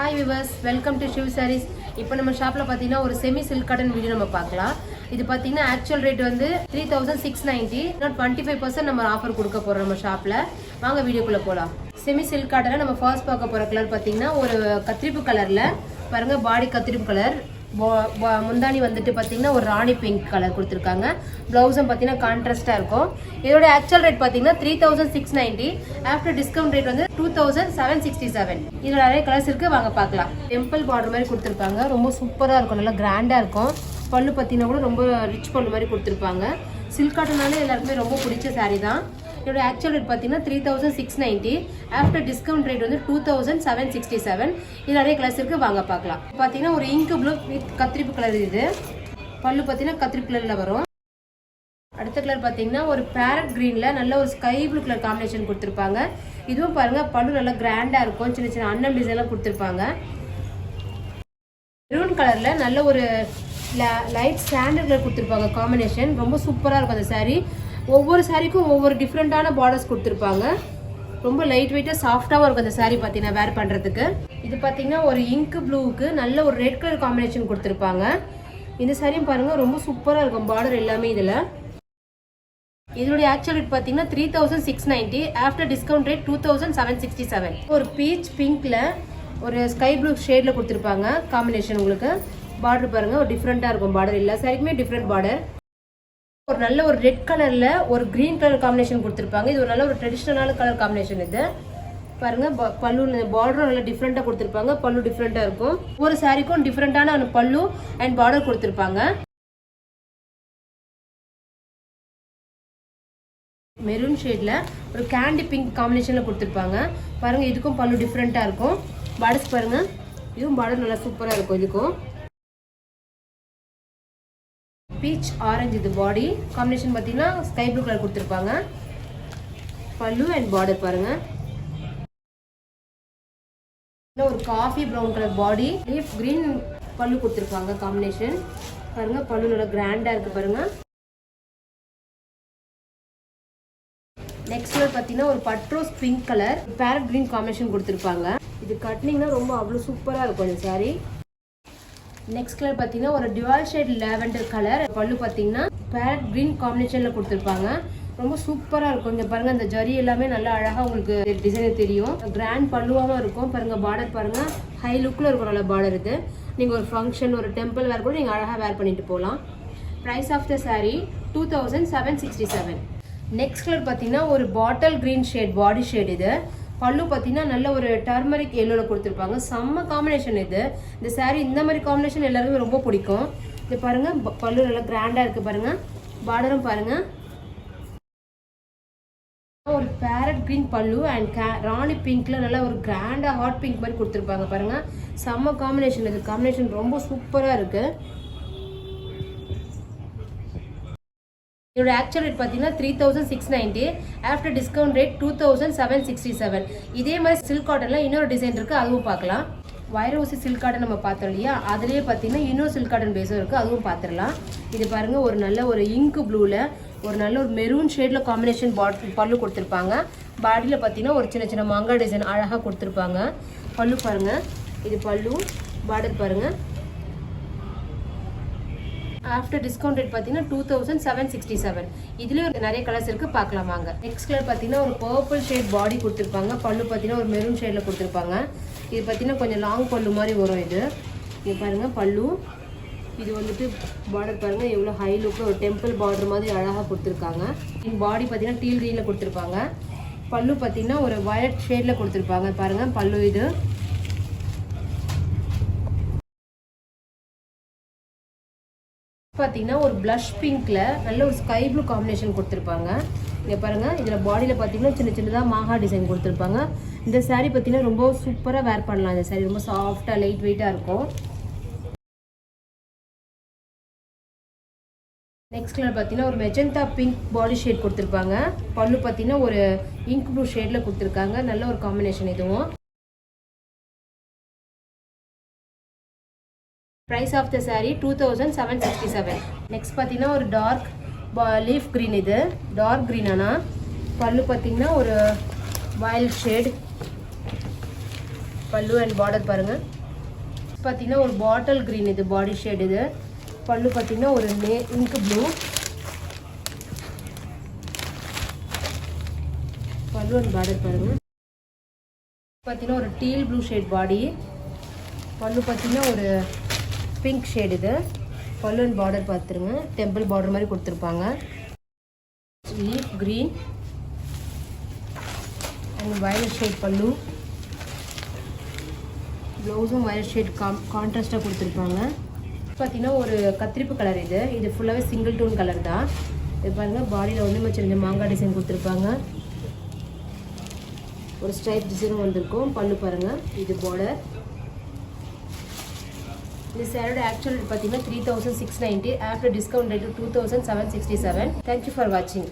Hi viewers, welcome to Shiv Sarees. இப்போ நம்ம ஷாப்ல பாத்தீங்கன்னா ஒரு செமி சில்க் காட்டன் வீடியோ நம்ம பார்க்கலாம். இது பாத்தீங்கன்னா ஆக்சுவல் ரேட் வந்து 3690, not 25% நம்ம ஆஃபர் கொடுக்க போறோம் நம்ம ஷாப்ல. வாங்க வீடியோக்குள்ள போலாம். செமி சில்க் காட்டன்ல நம்ம ஃபர்ஸ்ட் பார்க்க போற கலர் பாத்தீங்கன்னா ஒரு கத்திரிப்பு கலர்ல பாருங்க, பாடி கத்திரிப்பு கலர். முந்தானி வந்துட்டு பாத்தீங்கன்னா ஒரு ராணி பிங்க் கலர் கொடுத்துருக்காங்க. பிளவுஸும் பாத்தீங்கன்னா கான்ட்ராஸ்டா இருக்கும். இதோட ஆக்சுவல் ரேட் பாத்தீங்கன்னா 3690, ஆஃப்டர் டிஸ்கவுண்ட் ரேட் வந்து 2767. இதுல நிறைய கலர்ஸ் இருக்கு, வாங்க பார்க்கலாம். டெம்பிள் பார்டர் மாதிரி கொடுத்துருக்காங்க, ரொம்ப சூப்பரா இருக்கும், நல்லா கிராண்டா இருக்கும். பல்லு பாத்தீங்கன்னா கூட ரொம்ப ரிச் பல்லு மாதிரி கொடுத்துருப்பாங்க. சில்க் காட்டனாலே எல்லாருக்குமே ரொம்ப பிடிச்ச சாரீ தான். இதோட ஆக்சுவல் ரேட் பார்த்தீங்கன்னா 3690, ஆஃப்டர் டிஸ்கவுண்ட் ரேட் வந்து 2767. இது நிறைய கலர்ஸ் இருக்கு, வாங்க பார்க்கலாம். பார்த்தீங்கன்னா ஒரு இங்க் ப்ளூ வித் கத்திரிப்பு கலர். இது பல்லு பார்த்தீங்கன்னா கத்திரிப்பு கலர்ல வரும். அடுத்த கலர் பார்த்தீங்கன்னா ஒரு பேரட் கிரீன்ல நல்ல ஒரு ஸ்கை ப்ளூ கலர் காம்பினேஷன் கொடுத்துருப்பாங்க. இதுவும் பாருங்க, பல்லு நல்லா கிராண்டா இருக்கும், சின்ன சின்ன அன்னம் டிசைன் எல்லாம் கொடுத்துருப்பாங்க. மெரூன் கலர்ல நல்ல ஒரு லைட் ஸ்டாண்டர்ட் கலர் கொடுத்துருப்பாங்க காம்பினேஷன், ரொம்ப சூப்பரா இருக்கும் அந்த சாரீ. ஒவ்வொரு சாரிக்கும் ஒவ்வொரு டிஃப்ரெண்டான பார்டர்ஸ் கொடுத்துருப்பாங்க. ரொம்ப லைட் வெயிட்டாக சாஃப்டாகவும் இருக்கும் அந்த சாரீ பார்த்தீங்கன்னா வேர் பண்ணுறதுக்கு. இது பார்த்தீங்கன்னா ஒரு இங்க் ப்ளூவுக்கு நல்ல ஒரு ரெட் கலர் காம்பினேஷன் கொடுத்துருப்பாங்க. இந்த சாரியும் பாருங்க, ரொம்ப சூப்பராக இருக்கும் பார்டர் எல்லாமே. இதில் இதோடைய ஆக்சுவல் ரேட் பார்த்தீங்கன்னா 3690, ஆஃப்டர் டிஸ்கவுண்ட் ரேட் 2767. ஒரு பீச் பிங்க்ல ஒரு ஸ்கை ப்ளூ ஷேட்ல கொடுத்துருப்பாங்க காம்பினேஷன். உங்களுக்கு பார்டர் பாருங்க, ஒரு டிஃப்ரெண்டாக இருக்கும் பார்டர், எல்லா சாரிக்குமே டிஃப்ரெண்ட் பார்டர். ஒரு நல்ல ஒரு ரெட் கலர்ல ஒரு கிரீன் கலர் காம்பினேஷன் கொடுத்துருப்பாங்க. இது ஒரு நல்ல ஒரு ட்ரெடிஷனலான கலர் காம்பினேஷன். இது பாருங்க, பல்லு பார்டரும் நல்லா டிஃப்ரெண்டா கொடுத்துருப்பாங்க, பல்லு டிஃப்ரெண்டா இருக்கும். ஒரு சாரிக்கும் டிஃப்ரெண்டான பல்லு அண்ட் பார்டர் கொடுத்துருப்பாங்க. மெரூன் ஷேட்ல ஒரு கேண்டி பிங்க் காம்பினேஷன்ல கொடுத்துருப்பாங்க. பாருங்க, இதுக்கும் பல்லு டிஃப்ரெண்டா இருக்கும். பார்டர்ஸ் பாருங்க, இதுவும் பார்டர் நல்லா சூப்பரா இருக்கும். இதுக்கும் பீச் ஆரஞ்சு இது பாடி காம்பினேஷன் பார்த்தீங்கன்னா ஸ்கை ப்ளூ கலர் கொடுத்துருப்பாங்க. பல்லு அண்ட் பார்டர் பாருங்க, ஒரு coffee brown colour body, leaf green பல்லு கொடுத்துருப்பாங்க காம்பினேஷன். பாருங்க, பல்லு நல்லா கிராண்டா இருக்கு பாருங்க. நெக்ஸ்ட் கலர் பார்த்தீங்கன்னா ஒரு பட்ரோஸ் pink colour, parrot green combination கொடுத்துருப்பாங்க. இது கட்டினீங்கன்னா ரொம்ப அவ்வளோ சூப்பராக இருக்கும் இந்த சாரி. நெக்ஸ்ட் கலர் பார்த்தீங்கன்னா ஒரு டிவால் ஷேட் லாவெண்டர் கலர், பல்லு பார்த்தீங்கன்னா பேரட் கிரீன் காம்பினேஷன்ல கொடுத்துருப்பாங்க. ரொம்ப சூப்பரா இருக்கும். இங்க பாருங்க, இந்த ஜரி எல்லாமே நல்லா அழகா உங்களுக்கு டிசைன் தெரியும். கிராண்ட் பல்லுவாவும் இருக்கும். பாருங்க, பார்டர் பாருங்க, ஹை லுக்ல இருக்கும் நல்ல பார்டர். இது நீங்க ஒரு ஃபங்க்ஷன், ஒரு டெம்பிள் வேர் கூட நீங்க அழகா வேர் பண்ணிட்டு போகலாம். Price of the sari 2767. Next colour பார்த்தீங்கன்னா ஒரு bottle green shade body shade. இது பல்லு பார்த்தீங்கன்னா நல்ல ஒரு டர்மரிக் எல்லோல கொடுத்துருப்பாங்க. செம்ம காம்பினேஷன் இது. இந்த சாரீ இந்த மாதிரி காம்பினேஷன் எல்லாருமே ரொம்ப பிடிக்கும். இது பாருங்க, பல்லு நல்லா கிராண்டா இருக்கு பாருங்க. பார்டரும் பாருங்க, ஒரு பேரட் கிரீன் பல்லு அண்ட் ராணி பிங்க்ல நல்லா ஒரு கிராண்டா ஹாட் பிங்க் மாதிரி கொடுத்துருப்பாங்க பாருங்க. செம்ம காம்பினேஷன் இது. காம்பினேஷன் ரொம்ப சூப்பரா இருக்கு. இதோட ஆக்சுவல் ரேட் பார்த்தீங்கன்னா 3690, ஆஃப்டர் டிஸ்கவுண்ட் ரேட் 2767. இதே மாதிரி சில்க் காட்டன்ல இன்னொரு டிசைன் இருக்கு, அதுவும் பார்க்கலாம். வைரூசி சில்க் காட்டன் நம்ம பார்த்தோம் இல்லையா, அதுலேயே பார்த்தீங்கன்னா இன்னொரு சில்க் காட்டன் பேஸும் இருக்கு, அதுவும் பார்த்துடலாம். இது பாருங்க, ஒரு நல்ல ஒரு இங்க் ப்ளூல ஒரு நல்ல ஒரு மெரூன் ஷேட்ல காம்பினேஷன் பல்லு கொடுத்துருப்பாங்க. பாடியில பார்த்தீங்கன்னா ஒரு சின்ன சின்ன மாங்காய் டிசைன் அழகா கொடுத்துருப்பாங்க. பல்லு பாருங்க, இது பல்லு. பார்டர் பாருங்க, ஆஃப்டர் டிஸ்கவுண்ட் ரேட் பார்த்தீங்கன்னா 2767. இதுலேயும் நிறைய கலர்ஸ் இருக்கு, பார்க்கலாம் வாங்க. நெக்ஸ்ட் கலர் பார்த்தீங்கன்னா ஒரு பர்பிள் ஷேட் பாடி கொடுத்துருப்பாங்க. பல்லு பார்த்தீங்கன்னா ஒரு மெரூன் ஷேட்ல கொடுத்துருப்பாங்க. இது பார்த்தீங்கன்னா கொஞ்சம் லாங் பல்லு மாதிரி வரும். இது பாருங்க பல்லு. இது வந்துட்டு பார்டர் பாருங்க, எவ்வளோ ஹை லுக்ல ஒரு டெம்பிள் பார்டர் மாதிரி அழகாக கொடுத்துருக்காங்க. பாடி பார்த்தீங்கன்னா டீல் கிரீன்ல கொடுத்துருப்பாங்க. பல்லு பார்த்தீங்கன்னா ஒரு வயலட் ஷேட்ல கொடுத்துருப்பாங்க. பாருங்க பல்லு. இது பார்த்தீங்கன்னா ஒரு பிளஷ் பிங்க்ல நல்ல ஒரு ஸ்கை ப்ளூ காம்பினேஷன் கொடுத்துருப்பாங்க. இங்க பாருங்க, இதுல பாடியில பார்த்தீங்கன்னா சின்ன சின்னதாக மாங்கா டிசைன் கொடுத்துருப்பாங்க. இந்த சாரீ பார்த்தீங்கன்னா ரொம்ப சூப்பராக வேர் பண்ணலாம். இந்த சாரீ ரொம்ப சாஃப்டா லைட் வெயிட்டா இருக்கும். நெக்ஸ்ட் கலர் பார்த்தீங்கன்னா ஒரு மெஜந்தா பிங்க் பாடி ஷேட் கொடுத்துருப்பாங்க. பல்லு பார்த்தீங்கன்னா ஒரு இங்க் ப்ளூ ஷேட்ல கொடுத்துருக்காங்க. நல்ல ஒரு காம்பினேஷன் இதுவும். Price of the saree 2767. Next பார்த்தீங்கன்னா ஒரு டார்க் லீஃப் கிரீன். இது டார்க் கிரீன். ஆனால் பல்லு பார்த்தீங்கன்னா ஒரு வயலட் ஷேட். பல்லு அண்ட் பார்டர் பாருங்கள். பார்த்தீங்கன்னா ஒரு பாட்டில் க்ரீன், இது பாடி ஷேட். இது பல்லு பார்த்தீங்கன்னா ஒரு இங்க் ப்ளூ. பல்லு அண்ட் பார்டர் பாருங்கள். பார்த்தீங்கன்னா ஒரு டீல் ப்ளூ ஷேட் பாடி. பல்லு பார்த்தீங்கன்னா ஒரு பிங்க் ஷேட். இது பல்லு அண்ட் பார்டர் பார்த்துருங்க, டெம்பிள் பார்டர் மாதிரி கொடுத்துருப்பாங்க. Leaf green and violet shade பல்லு. ப்ளவுஸும் வயலட் ஷேட் கான்ட்ராஸ்டாக கொடுத்துருப்பாங்க. பார்த்தீங்கன்னா ஒரு கத்திரிப்பு கலர். இது ஃபுல்லாகவே சிங்கிள் டோன் கலர் தான். இது பாருங்கள், பாடியில் வந்து சின்ன மாங்காய் டிசைன் கொடுத்துருப்பாங்க. ஒரு ஸ்ட்ரைப் டிசைனும் வந்திருக்கும். பல்லு பாருங்கள், இது பார்டர். இந்த சேரோட ஆக்சுவல் ரேட் பார்த்தீங்கன்னா 3690. After discount rate 2767. Thank you for வாட்சிங்.